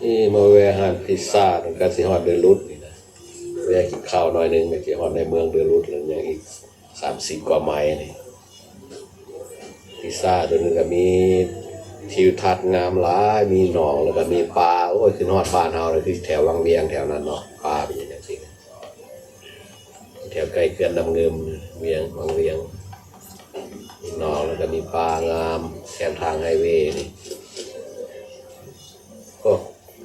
นี่มาแวะหานพิซซ่าตรงกันสิฮอดเดือนรุดนี่นะแวะกินข้าวหน่อยนึงไปสิฮอดในเมืองเดือนรุดแล้วยังอีก30กว่าไมล์นี่พิซซ่าตัวนึงก็มีทิวทัศน์งามหลายมีหนองแล้วก็มีปลาโอ้ยคือฮอดบ้านเฮาเลยคือแถววังเวียงแถวนั้นเนาะปลาเป็นอย่างซี่แถวใกล้เขื่อนน้ำเงิมเวียงวังเวียงมีหนองแล้วก็มีปลางามแถมทางไฮเวย์นี่ก็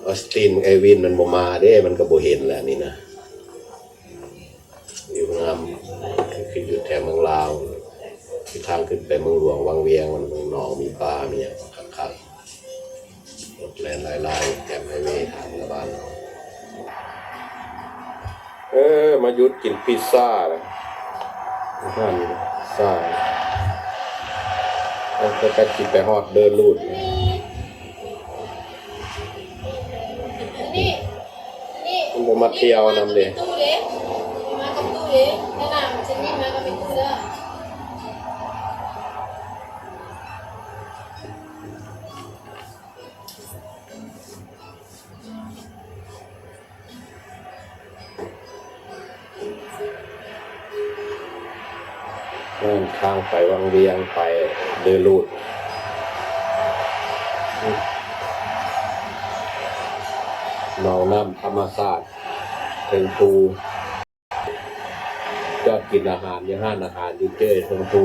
ออสตินไอวินมันบ่มาเด้มันก็บ่เห็นแหละนี่นะอยู่งามคืออยู่แถวเมืองลาวที่ทางขึ้นไปเมืองหลวงวังเวียงมันหนองมีปลามีอย่างคักๆรถแล่นลายๆแถมไฮเวย์ทางระบานมาหยุดกินพิซซ่าเลยนั่นพิซซ่าแล้วก็ไปกินไปฮอดเดินลูดมันบ่มาเที่ยวนำเด้ตู้เด้มากับตู้เด้นั่นน่ะมันจะมีมากับเป็นตู้เด้อนั่นทางไปวังเวียงไปเดินลูดหนองน้ำธรรมชาติเทิงภูยอดกินอาหารยังห้านอาหารอยู่เจ้ยเทิงภู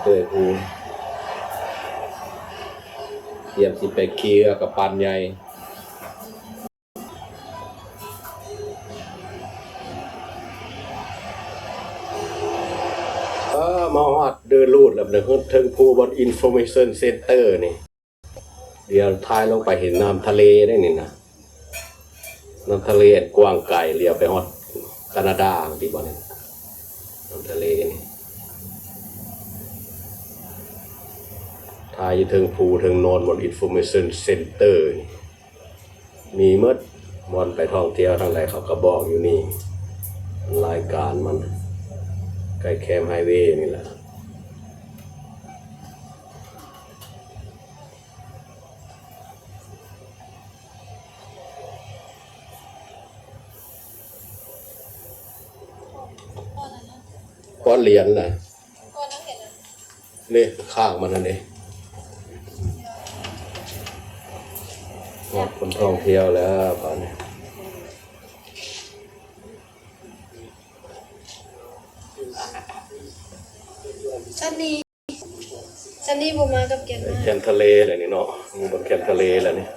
เจ้ยภูเตรียมสิไปเคียกับปันใหญ่มาฮอดเดินลูดแล้วเทิงภูบน Information Center นี่เดี๋ยวท้ายลงไปเห็นน้ำทะเลได้นี่นะน้ำทะเลกว้างไกลเลี้ยวไปฮอดแคนาดาที่บ่นี่น้ำทะเลนี่ทายอยู่เทิงภูเทิงโนนบน Information Center นี่มีหมดบ่อนไปท่องเที่ยวทางไหนเขาก็บอกอยู่นี่รายการมันใกล้แคมป์ไฮเวย์นี่แหละก้อนเหรียญน่ะนี่ข้างมันนั่นเองคนท่องเที่ยวแล้วตอนนี้ซันนี่บ่มากับแกนมาแคมป์ทะเลเลยนี่เนาะมีบนแคมป์ทะเลแล้วนี่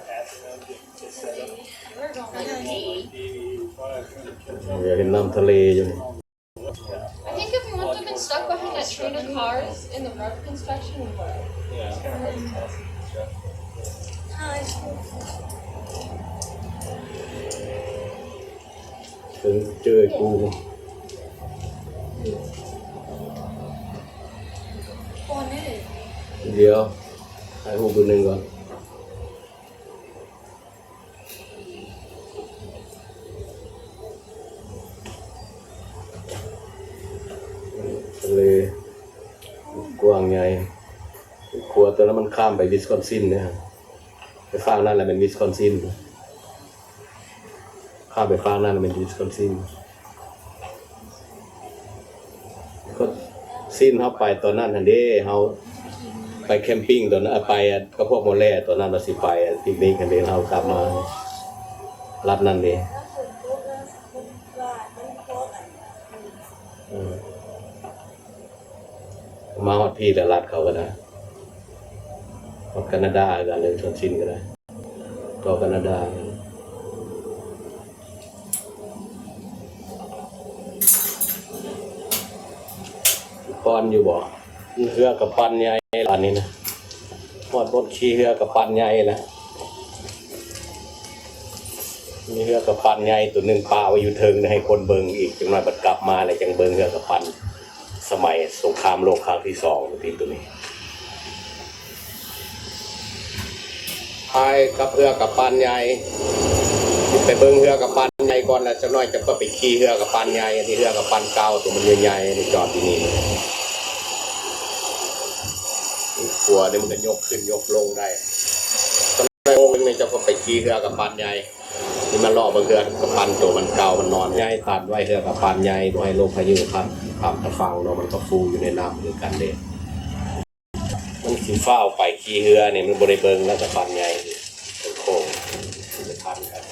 เห็นน้ำทะเลอยู่นี่I think if we wouldn't have been stuck behind that train of cars in the road construction, we would. Hi. ถึงเจอกูเดี๋ยวให้หูปืนหนึ่งก่อนทะเลกว้างใหญ่ครัวตัวนั้นมันข้ามไปวิสคอนซินเนี่ยไปฝั่งนั้นแหละเป็นวิสคอนซินข้ามไปฝั่งนั้นเป็นวิสคอนซินก็ซินเขาไปตอนนั้นทันเด้เขาไปแคมปิ้งตอนนั้นไปกับพวกโมเล่ตอนนั้นเราสิไปปิกนิกกันเด้เขากลับมารัดนั่นเด้มาฮอดพี่แต่รัดเขาก็ได้ฮอดแคนาดากันเลยชนชินก็ได้ต่อแคนาดาปอนอยู่บ่เรือกับปันใหญ่อันนี้นะฮอดบนขี่เรือกับปันใหญ่นะมีเรือกับปันใหญ่ตัวหนึ่งปลาไว้อยู่เทิงให้คนเบิงอีกจังหน่อยบัดกลับมาเลยจังเบิงเรือกับปันสมัยสงครามโลกครั้งที่2ที่ตัวนี้พายกับเรือกับปันใหญ่ไปเบิงเรือกับปันใหญ่ก่อนแล้วจังหน่อยจะก็ไปขี่เรือกับปันใหญ่ที่เรือกับปันเก่าตัวมันใหญ่ๆจอดที่นี่กลัวเดี๋ยวมันจะยกขึ้นยกลงได้ ได้โมงนึงเจ้าก็ไปขี่เรือกับปานใหญ่นี่มันล่อเบิ่งเรือกับปานตัวมันเก่ามันนอนใหญ่ตัดไว้เรือกับปานใหญ่บ่ให้ลมพายุครับตะฟังเนาะมันก็ฟูอยู่ในน้ำคือกันเด้มันสิฟ้าวไปขี่เรือนี่มันบ่ได้เบิ่งแล้วกับปานใหญ่โค้งจะทันกัน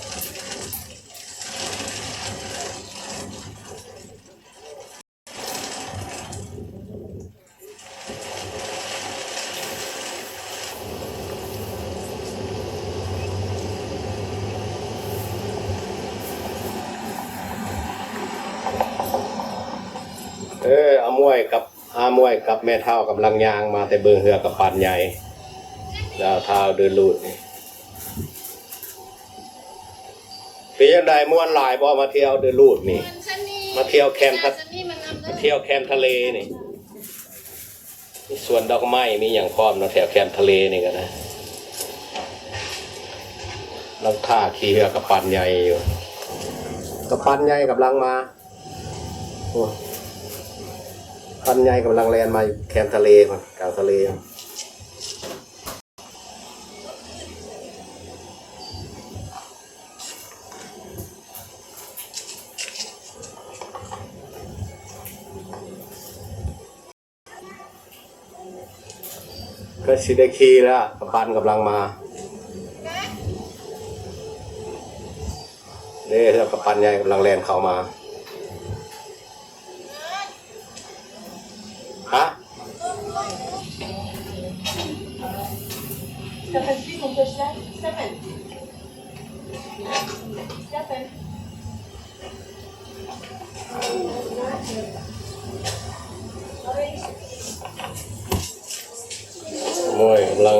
อามวยกับแม่เฒ่ากำลังยางมาแต่เบิ่งเรือกับปานใหญ่ดาวเท้าเดินลูดนี่เป็นจังได๋ม่วนหลายบ่มาเที่ยวเดินลูดนี่มาเที่ยวแคมป์ทะเลนี่มีสวนดอกไม้มีหยังพร้อมเนาะแถวแคมป์ทะเลนี่ก็นะลังท่าขี่เรือกับปานใหญ่อยู่กับปานใหญ่กำลังมาโอ้ปานใหญ่กำลังแล่นมาแคมป์ทะเลพุ่นกลางทะเลก็สิได้ขี่แล้วกับปานกำลังมาเด้อกับปานใหญ่กำลังแล่นเข้ามาฮะมวยกำลัง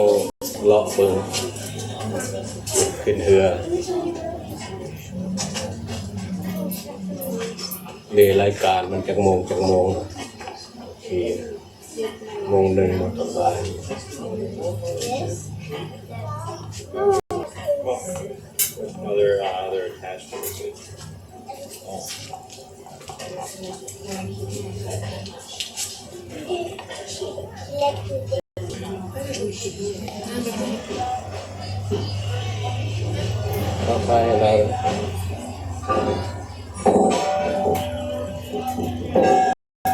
เลาะเบิ่งขึ้นเรือนี่รายการมันจักโมงขี่โมงหนึ่งหมดตอนบ่ายother attachmentsก็ไปอะไร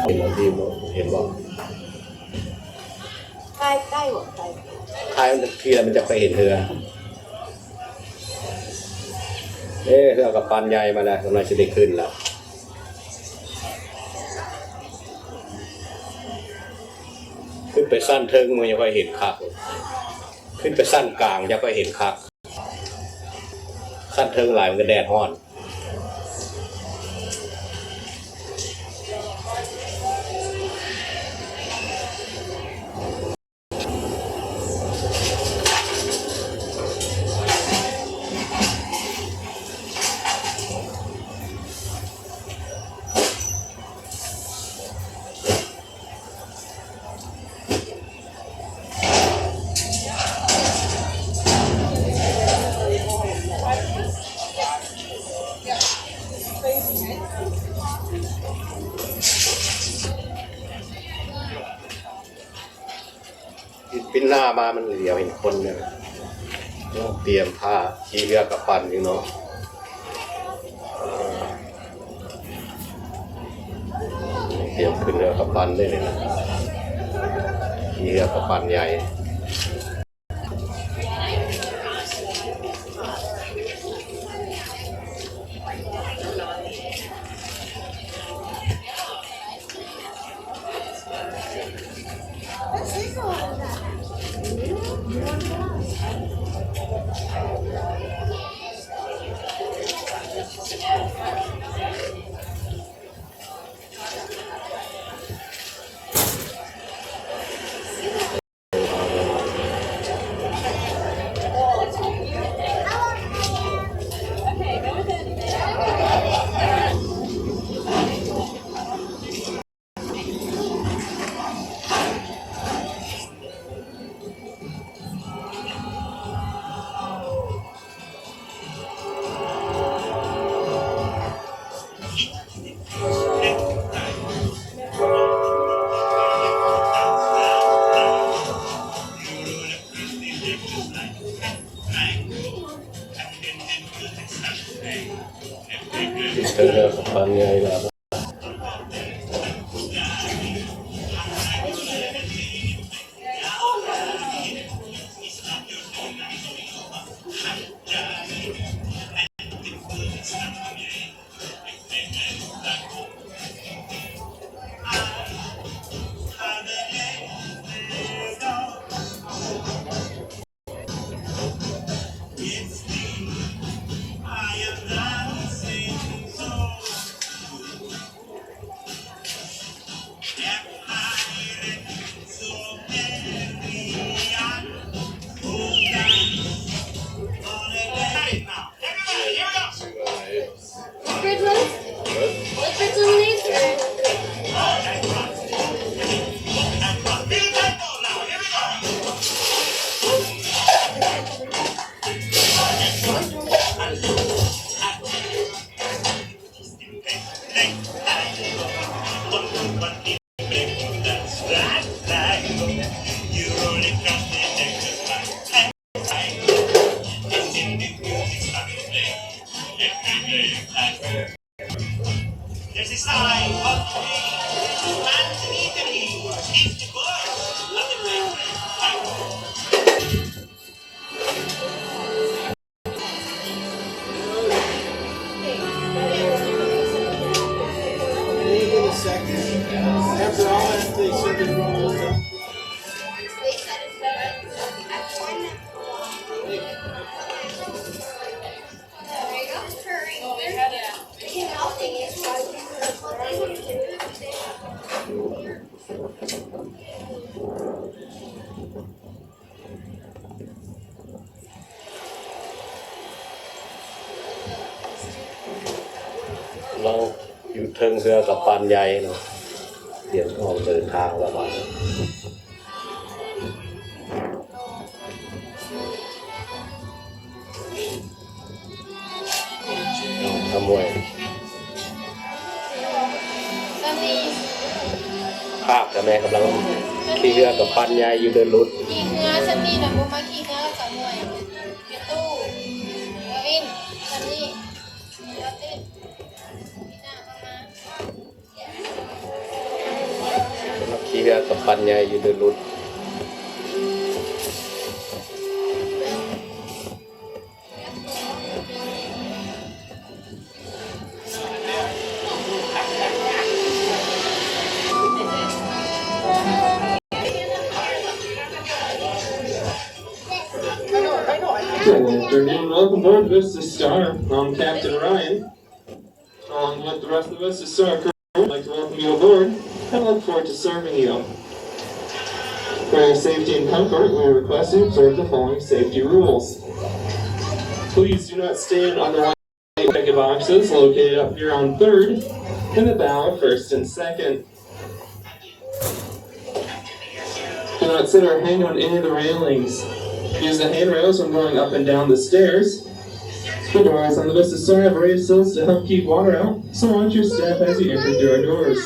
เห็นแล้วดีมั้ยเห็นบ่ใกล้บ่ใกล้ท้ายมันทีแล้วมันจะไปเห็นเรือเรือกับปานใหญ่มาแล้วกำลังจะได้ขึ้นแล้วขึ้นไปสั้นเทิงมันยังค่อยเห็นคักขึ้นไปสั้นกลางยังค่อยเห็นคักสั้นเทิงหลายมันก็แดดร้อนปิ้นหน้ามามันเหลียวเห็นคนเนี่ยต้องเตรียมผ้าขี่เรือกับปันอยู่เนาะเตรียมขึ้นเรือกับปันได้เลยนะขี่เรือกับปันใหญ่ ที่เธอกับปันใหญ่แล้วLiquid lemonade? There's a sign of the man to Italy. It's the birth of the Wait a second. After all that, they said they're rolling up. Hurry. เราอยู่เทิงเรือกับปันใหญ่เนาะเตรียมออกเดินทางแล้วมาทำมวยภาพกับแม่กำลังขี่เรือกับปันใหญ่อยู่เดินรุด ขี่เรือฉันนี่นะบ่มาขี่เรือกับหน่วยพี่ตู้เรือวินฉันนี่เรือติดพี่หน้าเข้ามา ขี่เรือกับปันใหญ่อยู่เดินรุด Good afternoon. Welcome aboard Vista Star. I'm Captain Ryan. Along with the rest of the Vista Star crew, I'd like to welcome you aboard and look forward to serving you. For your safety and comfort, we request you observe the following safety rules. Please do not stand on the white ticket boxes located up here on 3rd in the bow of 1st and 2nd. Do not sit or hang on any of the railings. Use the handrails when going up and down the stairs. The doors on the Vista Star have raised sills to help keep water out, so watch your step as you enter through our doors.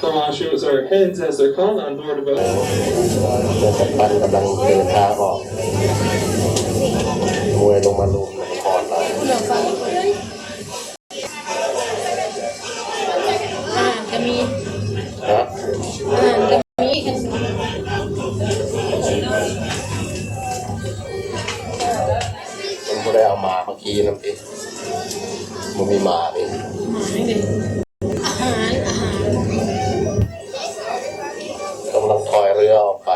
The washrooms are heads as they're called on board a boat. ปันกำลังเดินทางออกมวยลงมาลงถอดเลย จะมี ฮะ จะมีกัน มันไม่ได้เอามาเมื่อกี้น้ำเองมันมีมาเอง อาหาร กำลังถอยเรือออกไป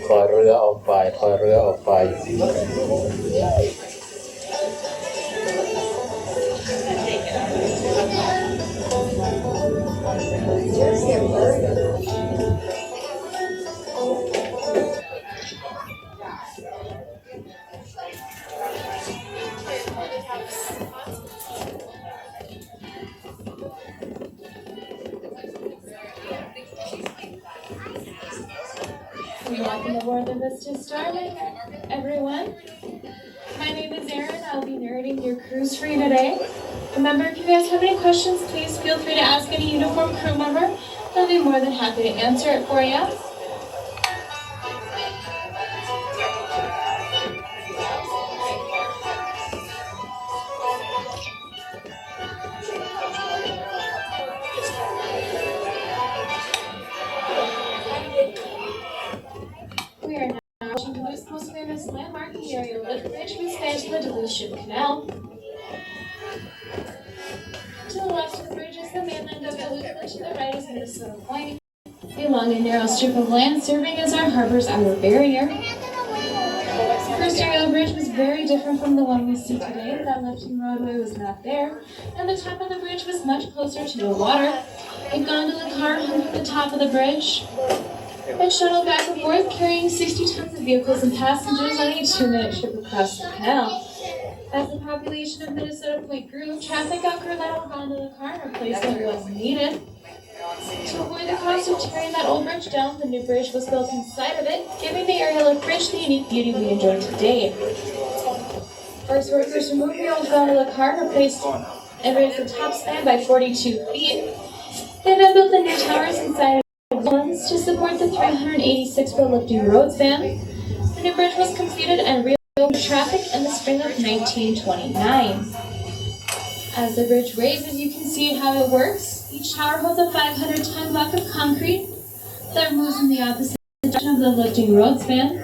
ถอยเรือออกไปถอยเรือออกไปWelcome aboard the Vista Star, everyone. My name is Erin. I'll be narrating your cruise for you today. Remember, if you guys have any questions, please feel free to ask any uniformed crew member. They'll be more than happy to answer it for you. We are now approaching Duluth's most famous landmark, the aerial lift bridge, which spans the Duluth Ship Canal. To the left of the bridge is the mainland of Duluth, and to the right is Minnesota Point, a long and narrow strip of land serving as our harbor's outer barrier. The first aerial bridge was very different from the one we see today. That lifting roadway was not there, and the top of the bridge was much closer to the water. A gondola car hung from the top of the bridge and shuttled back and forth, carrying 60 tons of vehicles and passengers on a 2-minute trip across the canal. As the population of Minnesota Point grew, traffic outgrew that old gondola car and replacement was needed. To avoid the cost of tearing that old bridge down, the new bridge was built inside of it, giving the aerial lift bridge the unique beauty we enjoy today. First workers removed the old gondola car, replaced and raised the top span by 42 feet. They then built the new towers inside ones to support the 386-foot lifting road span. The new bridge was completed and reopened to traffic in the spring of 1929. As the bridge raises, you can see how it works. Each tower holds a 500-ton block of concrete that moves in the opposite direction of the lifting road span.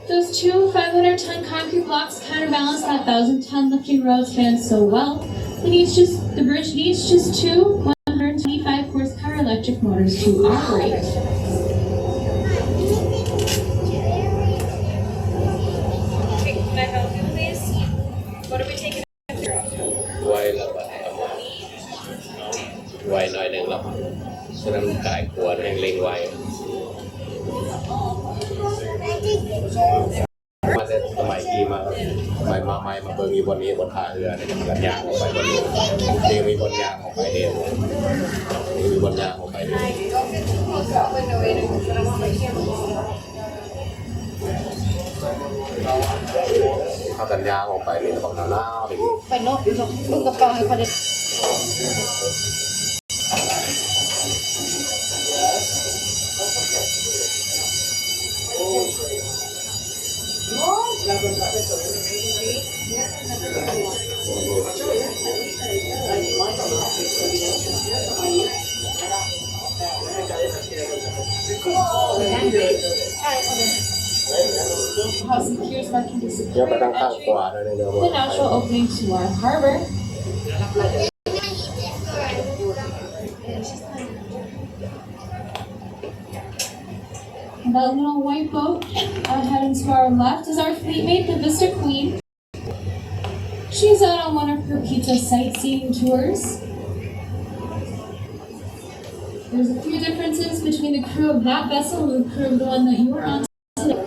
Those two 500-ton concrete blocks counterbalance that 1,000-ton lifting road span so well. The bridge needs just two 125-horsepower electric motors to operate. Okay, can I help you, please? What are we taking? ไว้แล้วบัดไว้หน่อยหนึ่งแล้วฉะนั้นกายกลัวแห่งเล็งไว้มาแต่สมัยกี่มาสมัยมาใหม่มาเบิ่งมีบนนี้บนท่าเรือในกันยางออกไปบนนี้นี่มีบนยางออกไปเดียวนี่มีบนยางออกไปเดียวถ้ากันยางออกไปนี่ต้องหน้าไป ไปโน่นบึ้งกระเป๋าให้เขาได้ Have some piers marking the เดี๋ยวไป superior ทางข้างข entry, วาด้วยนะ the natural opening to our harbor. That little white boat heading to our left is our fleet mate, the Vista Queen. She's out on one of her pizza sightseeing tours. There's a few differences between the crew of that vessel and the crew of the one that you were on today.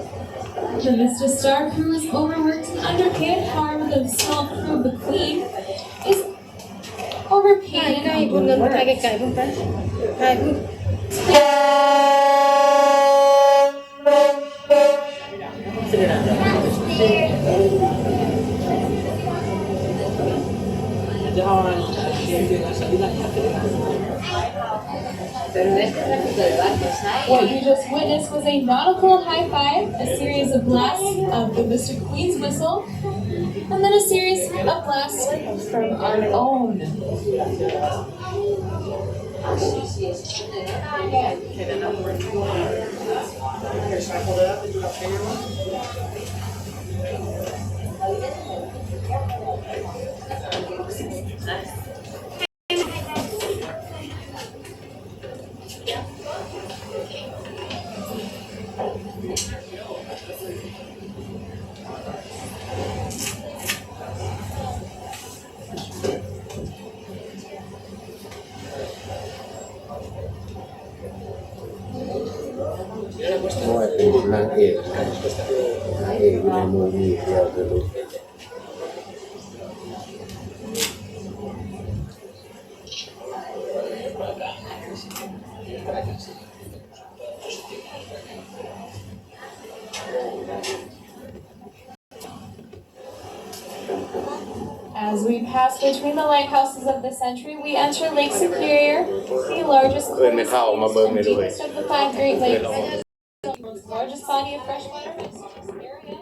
The Vista Star crew is overworked and underpaid, however the small crew of the Queen is overpaid ใกล้ and ๆพุ่นกันไป overworked. ไกลๆพุ่นไปใกล้พุ่น What you just witnessed was a nautical high five, a series of blasts of the Vista Queen's whistle, and then a series of blasts from our own. Moiเป็นนางเอกอยู่ในมูวี่เดียวกันลูก As we pass Between the lighthouses of the century, we enter Lake Superior, the largest and deepest of the 5 Great Lakes. The largest body of freshwater by surface area.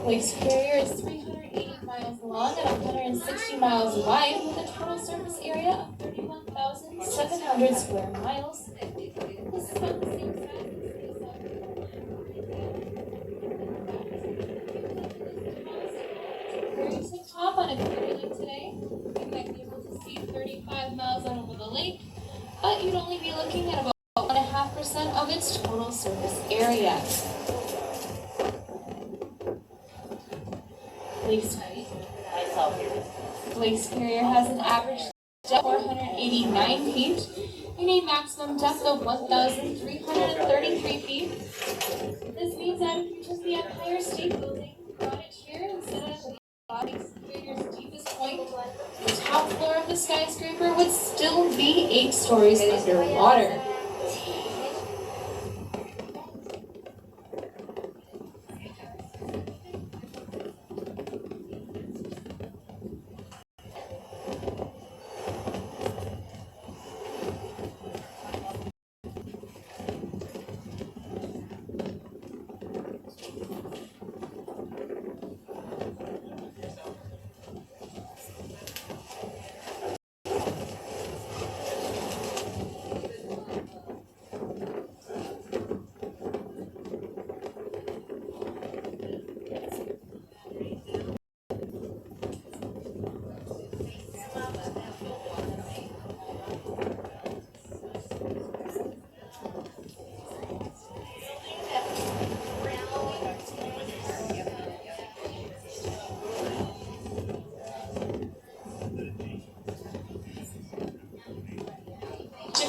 Lake Superior is 380 miles long and 160 miles wide, with a total surface area of 31,700 square miles. This is about the same size as Where you sit top on a clear lake today, you might be able to see 35 miles out over the lake, but you'd only be looking at about 1.5% of its total surface area. Lake Superior has an average depth of 489 feet and a maximum depth of 1,333 feet. This means that if you took the Empire State Building, brought it here instead of the Lake Superior's deepest point, the top floor of the skyscraper would still be 8 stories underwater.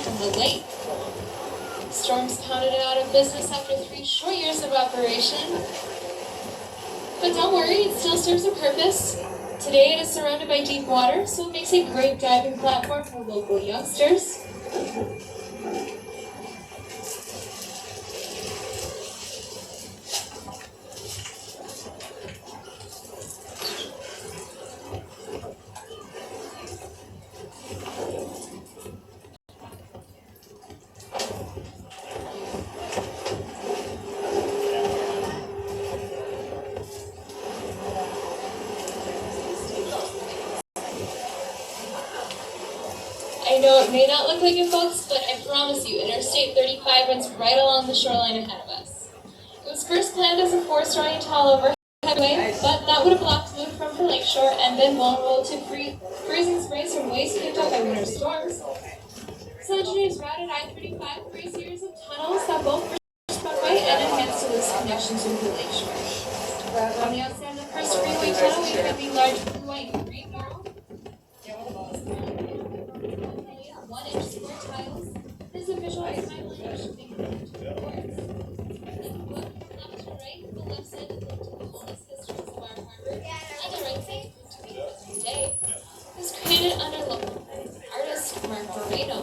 Of the lake. Storms pounded it out of business after 3 short years of operation. But don't worry, it still serves a purpose. Today it is surrounded by deep water, so it makes a great diving platform for local youngsters. I know it may not look like it, folks, but I promise you, Interstate 35 runs right along the shoreline ahead of us. It was first planned as a 4-story tall overhead highway, but that would have blocked the from the lakeshore and been vulnerable to freezing sprays from waves picked up by winter storms. So engineers routed I-35 for a series of tunnels that both were by and enhanced its connection to the lakeshore. On the outside of the first freeway tunnel, we have the large blue, white, and green mural. 1-inch square tiles. This is a visual timeline of shipping into the ports. If you look from left to right, the left side is linked to the oldest histories of our harbor, and the right side is to the present day. It was created under local artist Mark Moreno.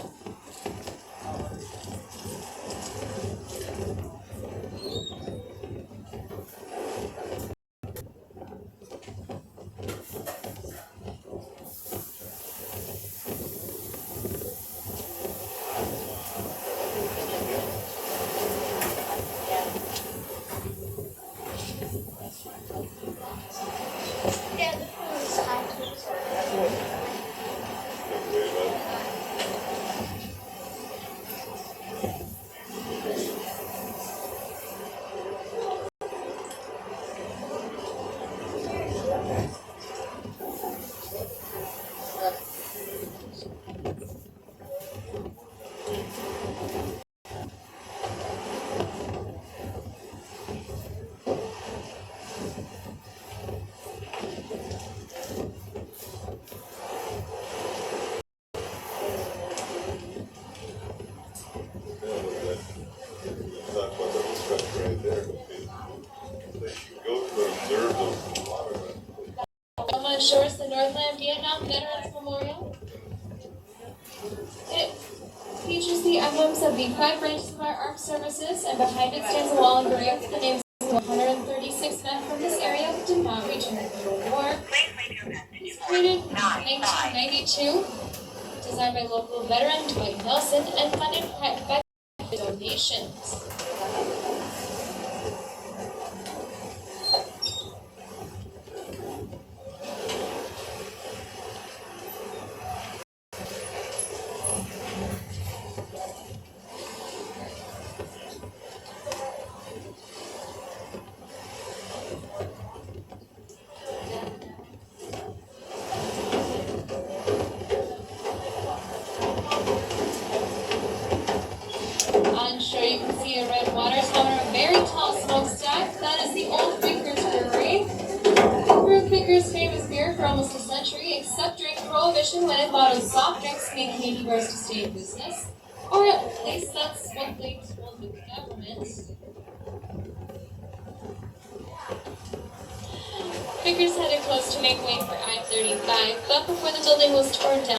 Shores the Northland Vietnam Veterans Memorial. It features the emblems of the 5 branches of our armed services, and behind it stands a wall engraved with the names of 136 men from this area who did not return from the war. It was created 1992, designed by local veteran Dwight Nelson and funded by donations. On shore, you can see a red water tower, a very tall smokestack. That is the old Vickers Brewery. Brewed Vickers' famous beer for almost a century, except during Prohibition when it bottled soft drinks, made Canadian bars to stay in business. Or at least that's what they told the government. Vickers had to close to make way for I-35, but before the building was torn down,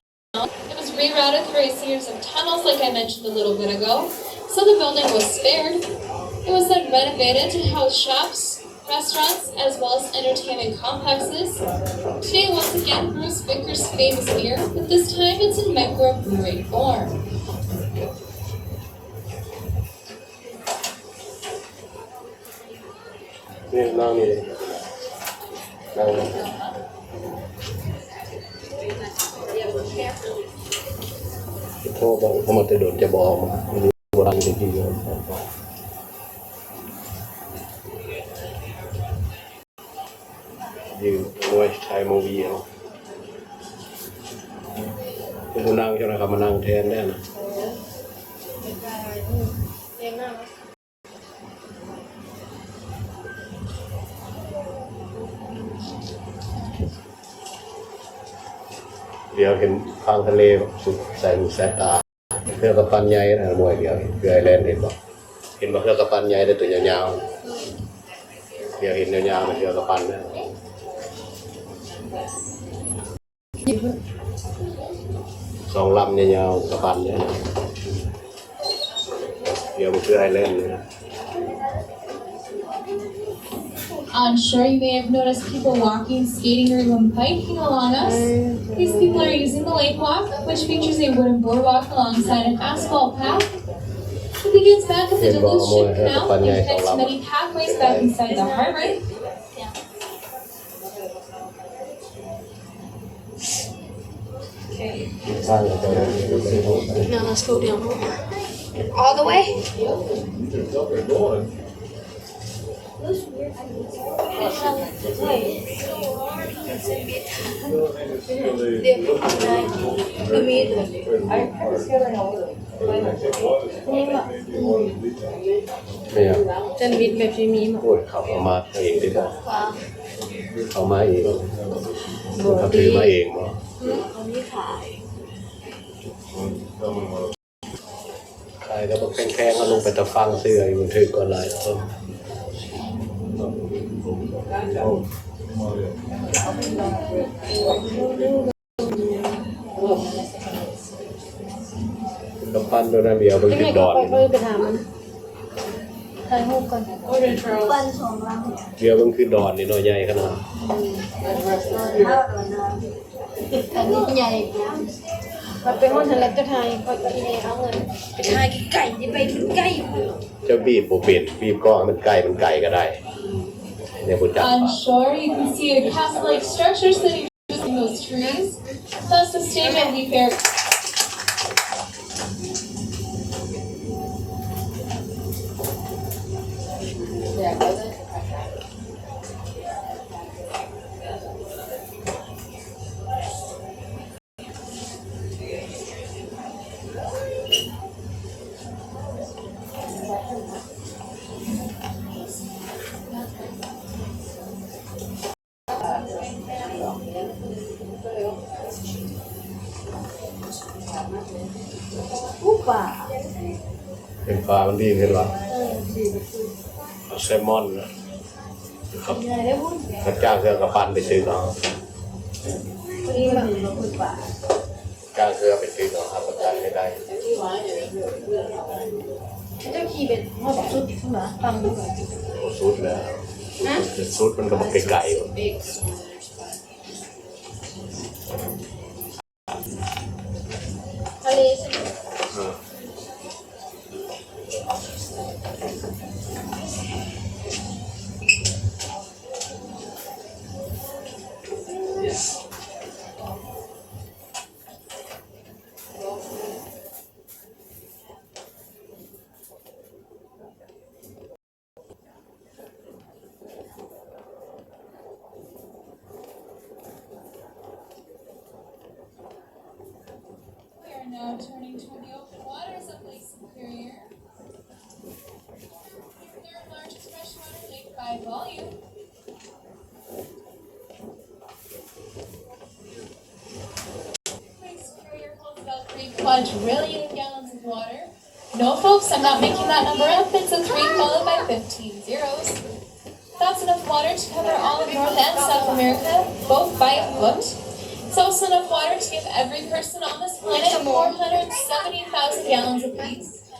it was rerouted through a series of tunnels like I mentioned a little bit ago, so the building was spared. It was then renovated to house shops, restaurants, as well as entertainment complexes. Today, once again, brews Vickers' famous beer, but this time it's in microbrewery form.โทรบอกเขามาแต่โดนจะบอกมาไม่รู้โบราณจริงๆยืนมวยไทยมูวีเอาคุณนั่งใช่ไหมครับมานั่งแทนแน่นะเดี๋ยวเห็นฟังทะเลแบบสุดใส่หูแสบตาเรือกระปันใหญ่นะมวยเดี๋ยวเรือไอแลนด์เห็นบ่เรือกระปันใหญ่ได้ตัวยาวๆเดี๋ยวเห็นยาวๆเหมือนเรือกระปันนะสองลำยาวๆกระปันเนี่ยเดี๋ยวมันคือไอแลนด์เลย On shore, you may have noticed people walking, skating, or even biking along us. These people are using the lake walk, which features a wooden boardwalk alongside an asphalt path. It begins back at the Duluth Ship Canal and connects many pathways back inside the harbor. No, let's go down. All the way? Chân vịt bẹp chế mí mà. Ôi,เขาเอามาเองดิบ่เขามาเองเขาถือมาเองบ่ Không biết phải. ใครก็บอกแข็งๆก็ลงไปตะฟังเสื้ออยู่ถือก่อนหลายต้นกระปั้นตัวนั้นเดียวมันติดดอน ไปถามมันถ่ายรูปก่อนปั้นสองลัง เดียวมันคือดอนนี่น้อยใหญ่ขนาด อันนี้ใหญ่มาไปห้องทะเลจะถ่ายคอยกินเองเอาเงินไปถ่ายไก่ที่ไปไก่ เจ้าบีบบ่เป็นบีบก็ให้มันไก่ก็ได้เนี่ยบ่จับ On shore, you can see a castle-like structure sitting between those trees. Thus, the stage will be fair. Upa. เป็นปลามันดีขึ้นหรอแซลมอนนะเขาจ้างเครื่องกระปั้นไปซื้อเนาะ Đi mà upa. จ้างเครื่องไปซื้อเนาะครับประกันไม่ได้ เจ้าขี่เป็นหอบสุดใช่ไหมฟังดูก่อน โอ้ซุดแล้วซุดมันก็บอกไก่ๆ quadrillion gallons of water. No, folks, I'm not making that number up. It's a 3 followed by 15 zeros. That's enough water to cover all of North and South America, both by foot. It's also enough water to give every person on this planet 470,000 gallons apiece.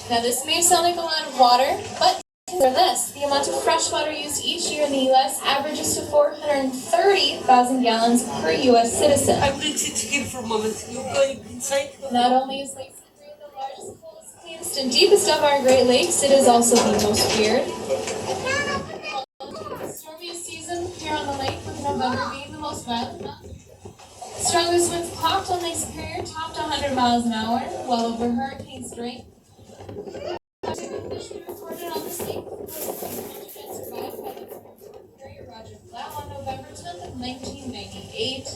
Now, this may sound like a lot of water, but consider this. The amount of fresh water used each year in the U.S. averages to 430,000 gallons per U.S. citizen. I'm going to sit here for a moment. You go inside. Not only is Lake Superior the largest, coolest, cleanest, and deepest of our Great Lakes, it is also the most feared. Stormiest season here on the lake, with November being the most violent month. Strongest winds clocked on Lake Superior topped 100 miles an hour, well over hurricane strength. Reported on this lake was survived by the Superior Roger Flat on November 10th of 1998.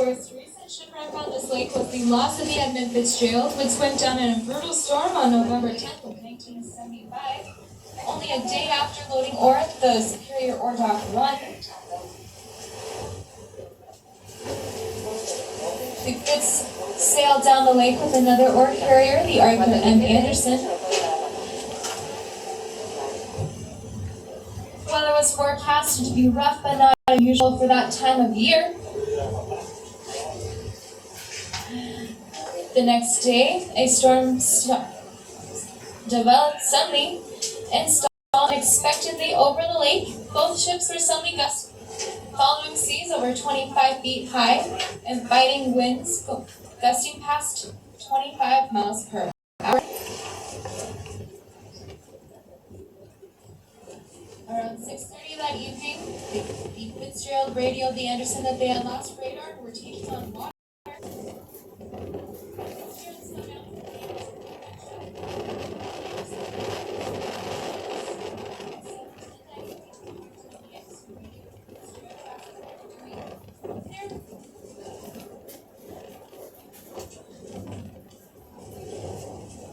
Recent shipwreck on this lake was the loss of the Edmund Fitzgerald, which went down in a brutal storm on November 10th of 1975, only a day after loading ore at the Superior Ore Dock 1. The Fitz sailed down the lake with another ore carrier, the Arthur M. Anderson. Weather was forecasted to be rough but not unusual for that time of year. The next day, a storm developed suddenly and stalled unexpectedly over the lake. Both ships were suddenly gusting, following seas over 25 feet high and biting winds gusting past 25 miles per hour. Around 6:30 that evening, the Fitzgerald radioed the Anderson that they had lost radar and were taking on water.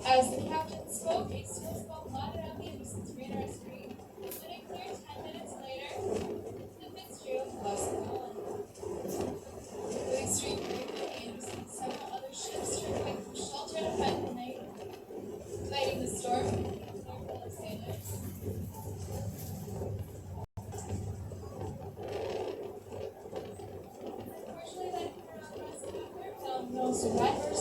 As the captain spoke, a still spoke louder on the Anderson's radar screen. When it cleared 10 minutes later, the Fitzgerald was gone. With extreme grief, the Anderson and several other ships turned away from shelter to fight the night, fighting the storm with their fellow sailors. Unfortunately, that catastrophe found no survivors.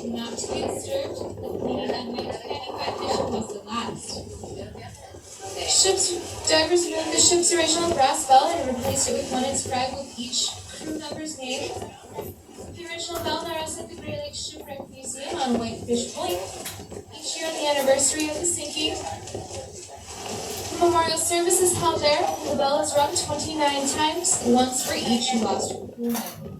Not to be disturbed, the cleaning and maintaining mission was the last. Divers removed the ship's original brass bell and replaced it with one inscribed with each crew member's name. The original bell now rests at the Great Lakes Shipwreck Museum on Whitefish Point. Each year on the anniversary of the sinking, the memorial service is held there, and the bell is rung 29 times, once for each lost crew member.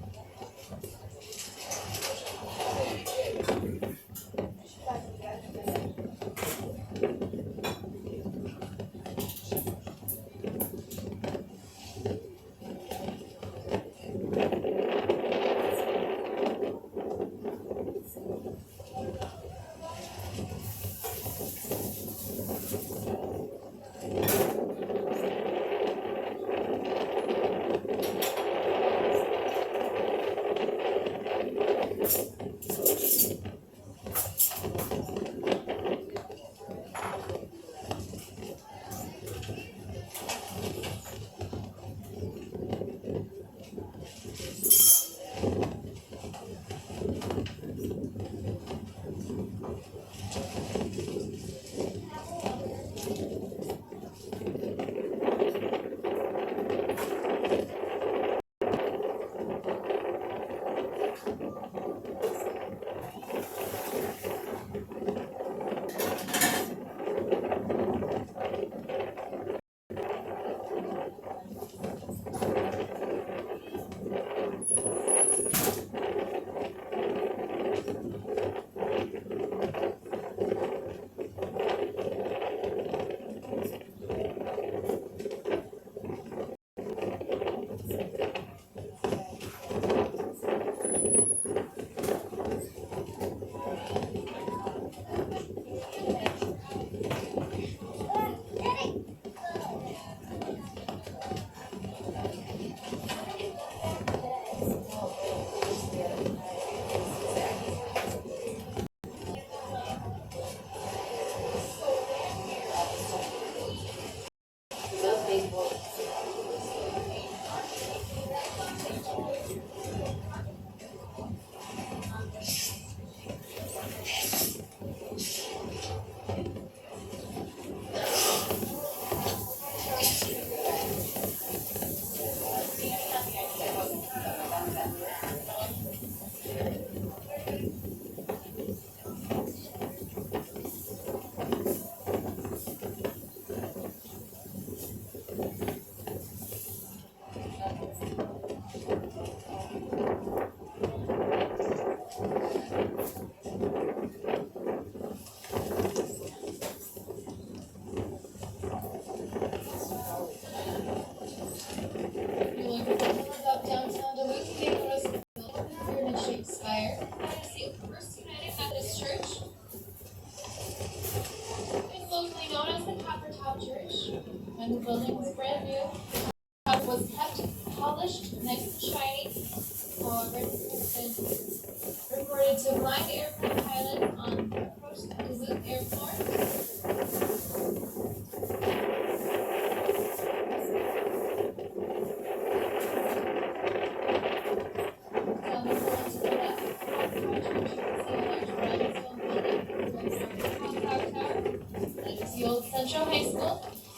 When the building was brand new, the top was kept polished, nice and shiny. However, this has been reported to blind airplane pilots on approach to Duluth Airport. Down the hill to the left, you can see a large brownstone building towards the clock tower. That is the old Central High School.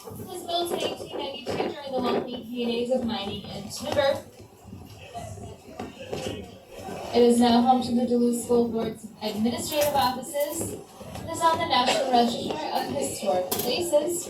It was built in 1892 during the wealthy heydays of mining and timber. It is now home to the Duluth School Board's administrative offices. It is on the National Register of Historic Places.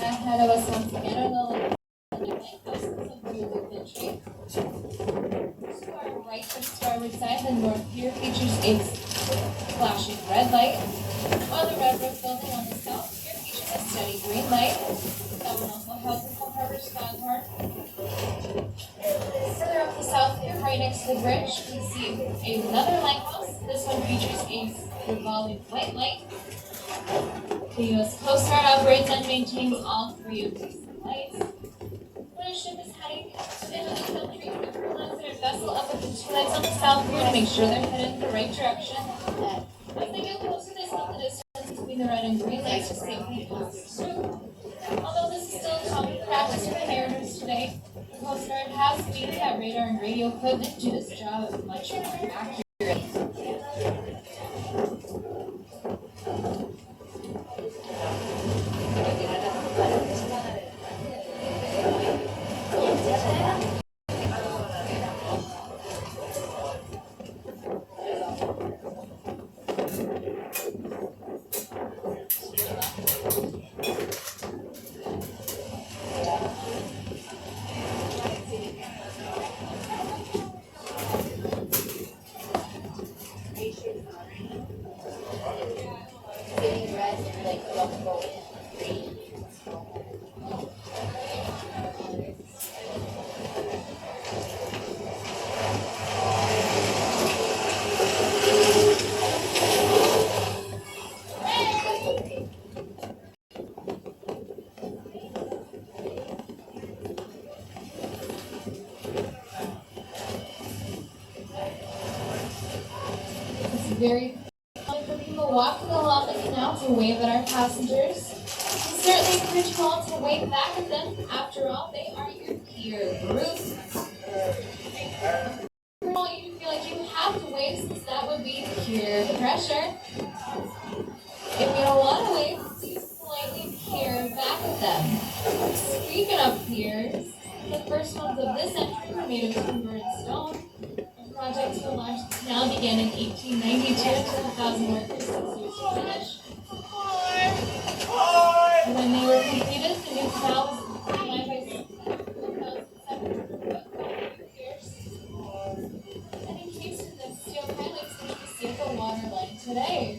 Ahead of us once again are the lighthouses of Duluth Entry. To our right, the starboard side, the north pier features a flashing red light, while the red brick building on the south pier features a steady green light. That one also houses the harbor's foghorn. Further up the south pier, right next to the bridge, we see another lighthouse. This one features a revolving white light. The U.S. Coast Guard operates and maintains all three of these lights. When a ship is heading into the country, the crew lines their vessel up with the two lights on the south pier to make sure they're headed in the right direction. As they get closer, they split the distance between the red and green lights to safely pass through. Although this is still a common practice for mariners today, the Coast Guard has speeded that radar and radio equipment to do this job much more accurately. Very common for people walking along the canal to wave at our passengers. We certainly encourage you all to wave back at them. After all, they are your peer group. For all you feel like you have to wave since that would be peer pressure. If you don't want to wave, please politely peer back at them. Speaking of peers, the first ones of this century were made of timber and stone. Project to enlarge the canal began in 1892 and took 1,000 workers 6 years to finish. When they were completed, the new canal was lined by 1,700 concrete piers and encased in the steel pilings which we see at the water line today.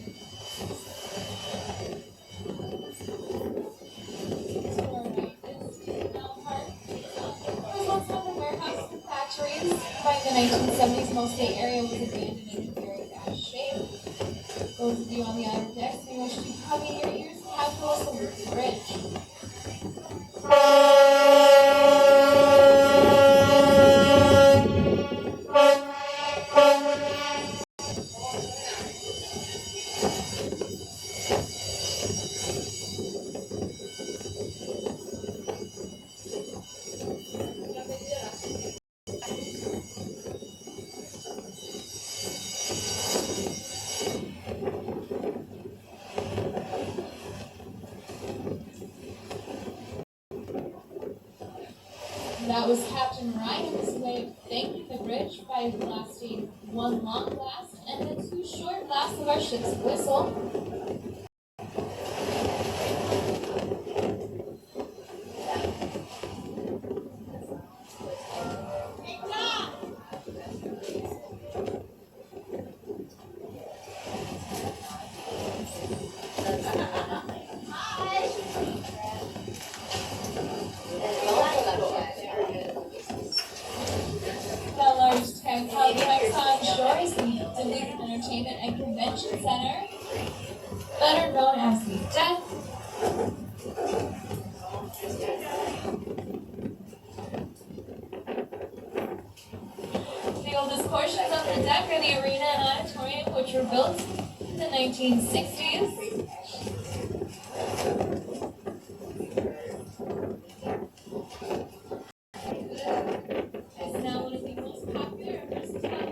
To our right is Canal Park. It was once home to warehouses and factories. By the 1970s, most of the area was abandoned in a very bad shape. Those of you on the outer decks may wish to cover your ears and have to listen to the bridge. That was Captain Ryan's way of thanking the bridge by blasting one long blast and then 2 short blasts of our ship's whistle. Entertainment and Convention Center, better known as the Deck. The oldest portions of the deck are the arena and auditorium, which were built in the 1960s. It's now one of the most popular and versatile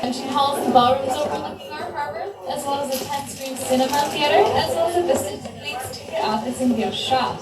convention halls, the ballrooms overlooking our harbor, as well as a 10-screen cinema theater, as well as a business fleet's ticket office and gift shop.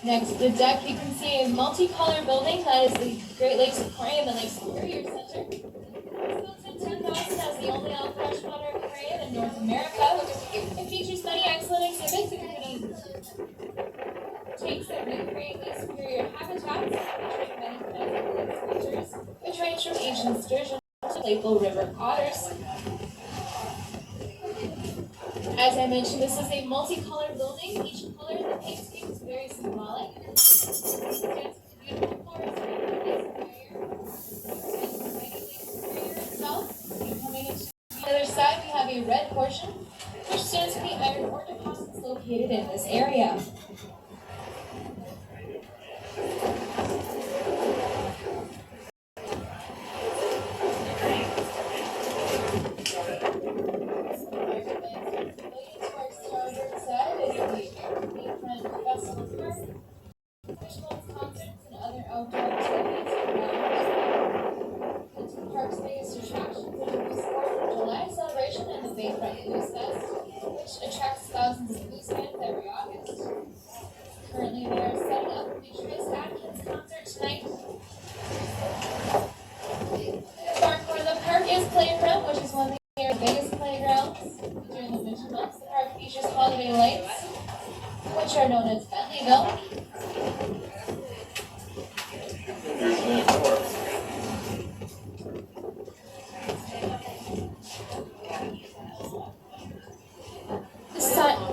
Next to the deck, you can see a multicolored building that is the Great Lakes Aquarium and Lake Superior Center. It's built in 2000 as the only all-freshwater aquarium in North America. It features many excellent exhibits, including tanks that recreate Lake Superior habitats, featuring many kinds of creatures, which range from ancient sturgeon to playful river otters. As I mentioned, this is a multicolored building. Each color in the paint scheme is very symbolic. It stands for the beautiful forest of Lake Superior itself. Coming into the other side, we have a red portion, which stands for the iron ore deposits located in this area. Bayfront Blues Fest, which attracts thousands of blues fans every August. Currently, they are setting up the Trace Atkins concert tonight. Park where the park is playground, which is one of the area's biggest playgrounds. During the winter months, the park features holiday lights, which are known as Bentleyville.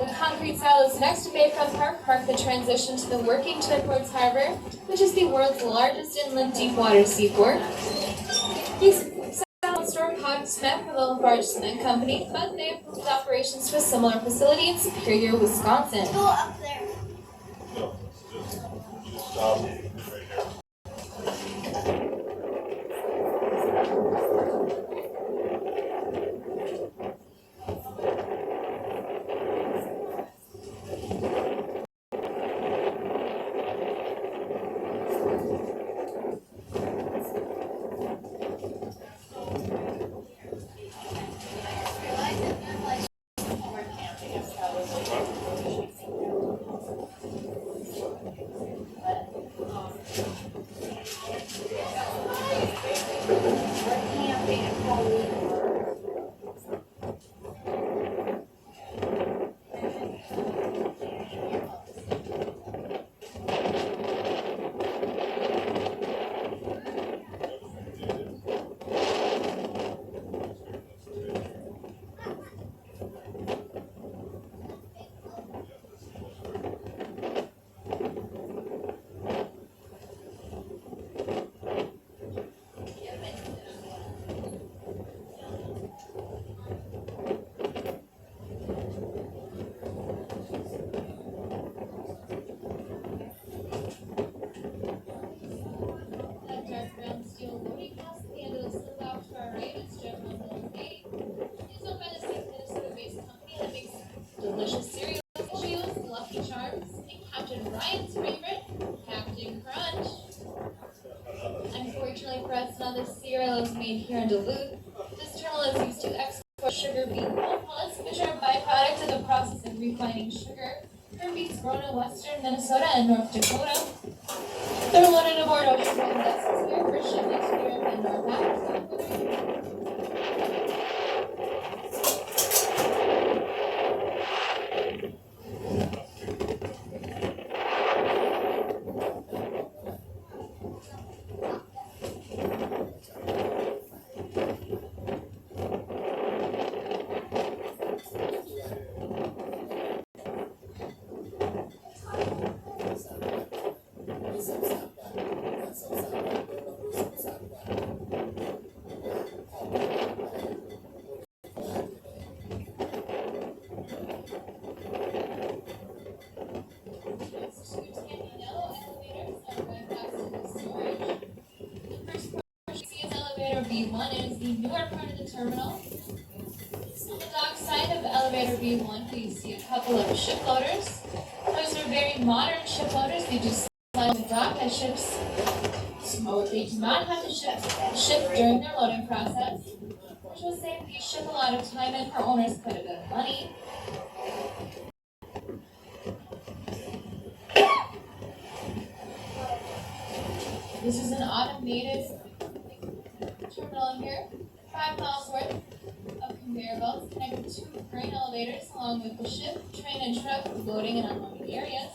The concrete silos next to Bayfront Park mark the transition to the working Twin Ports Harbor, which is the world's largest inland deep-water seaport. These silos store cotton cement for the Lafarge Cement Company, but they have moved operations to a similar facility in Superior, Wisconsin. Go up there. Delicious cereals, Lucky Charms, and Captain Ryan's favorite, Captain Crunch. Unfortunately for us, none of the cereal is made here in Duluth. This terminal is used to export sugar beet pellets, which are a byproduct of the process of refining sugar from beets grown in western Minnesota and North Dakota. They're loaded aboard ocean vessels here for shipment to Europe and North Africa. B1 is the newer part of the terminal. On the dock side of elevator B1, we see a couple of ship loaders. Those are very modern ship loaders. They just slide on the dock as ships. So they do not have to ship during their loading process, which will save the ship a lot of time and for owners quite a bit of money. This is an automated terminal here, 5 miles worth of conveyor belts connected to grain elevators along with the ship, train, and truck loading and unloading areas.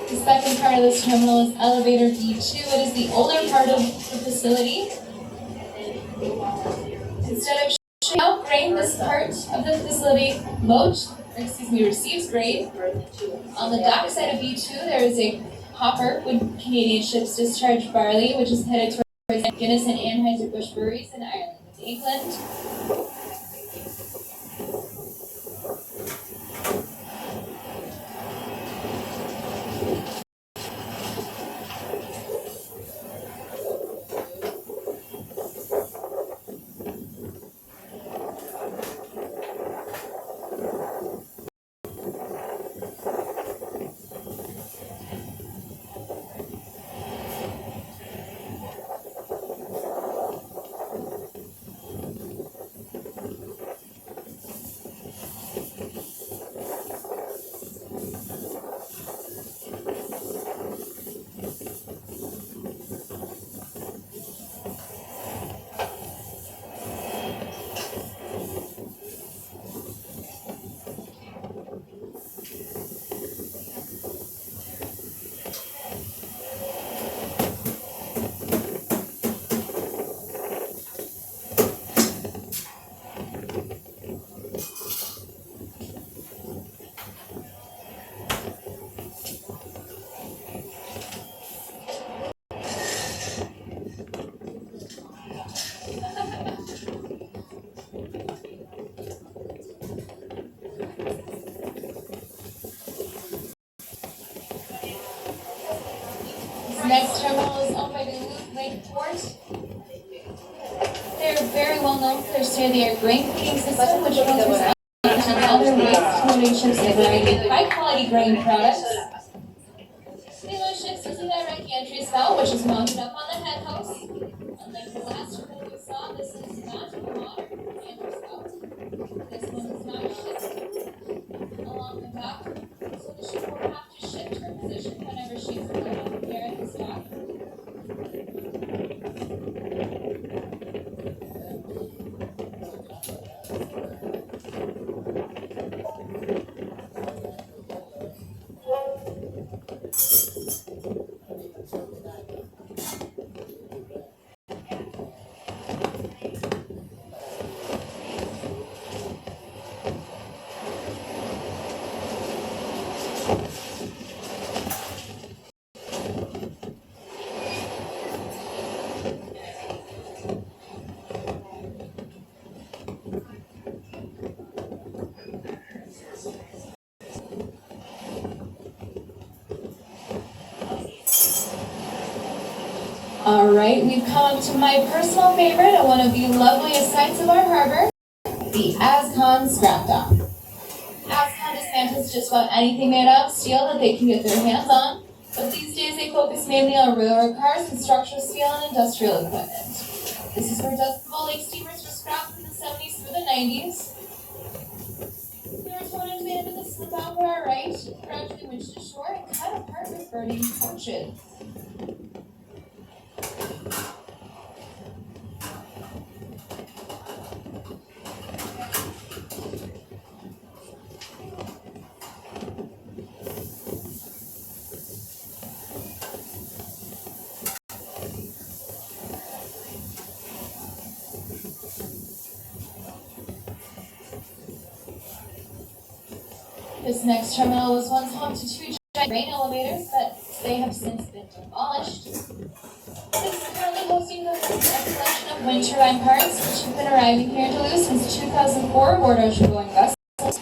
The second part of this terminal is elevator D2. It is the older part of the facility. Instead of shipping out grain, this part of the facility receives grain. On the dock side of B2, there is a copper when Canadian ships discharged barley, which is headed towards Guinness and Anheuser-Busch breweries in Ireland and England. Next terminal is owned by the Lake Port. They're very well known for their state-of-the-art grain picking system, which filters out other waste, loading ships and a variety of high-quality grain products. They load ships using that Reiki entry spout, which is mounted up on the head house. Unlike the last terminal we saw, this is not a modern entry spout. This one is not shipped along the dock, so the ship will have to shift her position whenever she's loaded here at this dock. Alright, we've come up to my personal favorite and one of the loveliest sights of our harbor, the Ascon Scrap Dock. Ascon dismantles just about anything made out of steel that they can get their hands on, but these days they focus mainly on railroad cars and structural steel and industrial equipment. This is where Dustable Lake steamers were scrapped in the 70s through the 90s. They were towed into the end of the slip out to our right, gradually winched ashore and cut apart with burning torches. This next terminal was once home to two giant grain elevators, but they have since been demolished. It is currently hosting the collection of wind turbine parts, which have been arriving here in Duluth since 2004 aboard ocean-going vessels.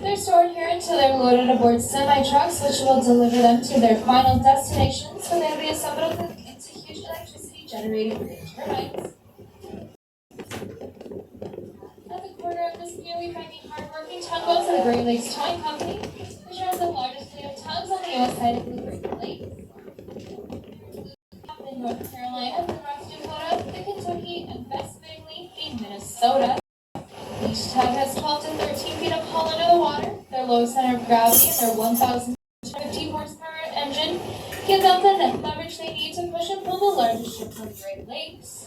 They're stored here until they're loaded aboard semi-trucks, which will deliver them to their final destination, so they'll be assembled into huge electricity-generating wind turbines. At the corner of this pier, we find the hard-working tugboats of the Great Lakes Towing Company, which has the largest fleet of tugs on the U.S. side of the Great Lakes. In North Carolina, the North Dakota, the Kentucky, and best fittingly, the Minnesota. Each tug has 12 to 13 feet of hull under the water. Their low center of gravity and their 1,050 horsepower engine give them the net leverage they need to push and pull the largest ships on the Great Lakes.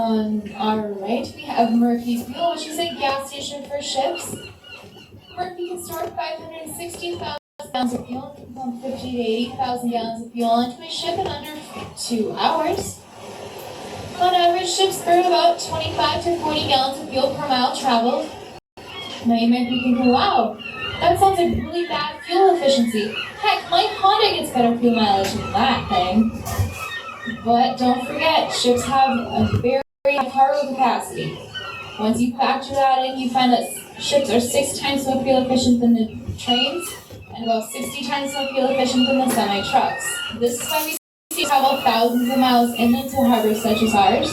On our right, we have Murphy Fuel, which is a gas station for ships. Murphy can store 560,000 gallons of fuel, can pump 50 to 80,000 gallons of fuel into a ship in under 2 hours. On average, ships burn about 25 to 40 gallons of fuel per mile traveled. Now you might be thinking, wow, that sounds like really bad fuel efficiency. Heck, my Honda gets better fuel mileage than that thing. But don't forget, ships have a very high cargo capacity. Once you factor that in, you find that ships are 6 times more fuel efficient than the trains, and about 60 times more fuel efficient than the semi-trucks. This is why we travel thousands of miles inland to harbors such as ours,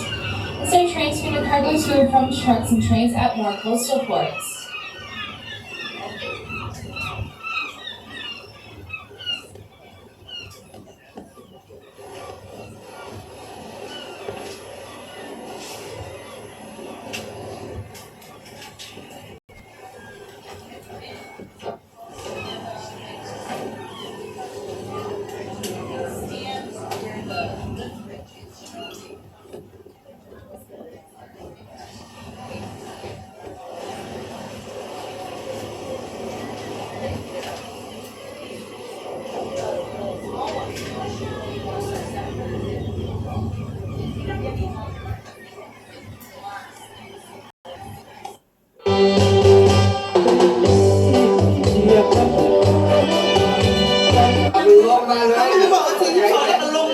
instead of transferring the cargo to and from trucks and trains at more coastal ports.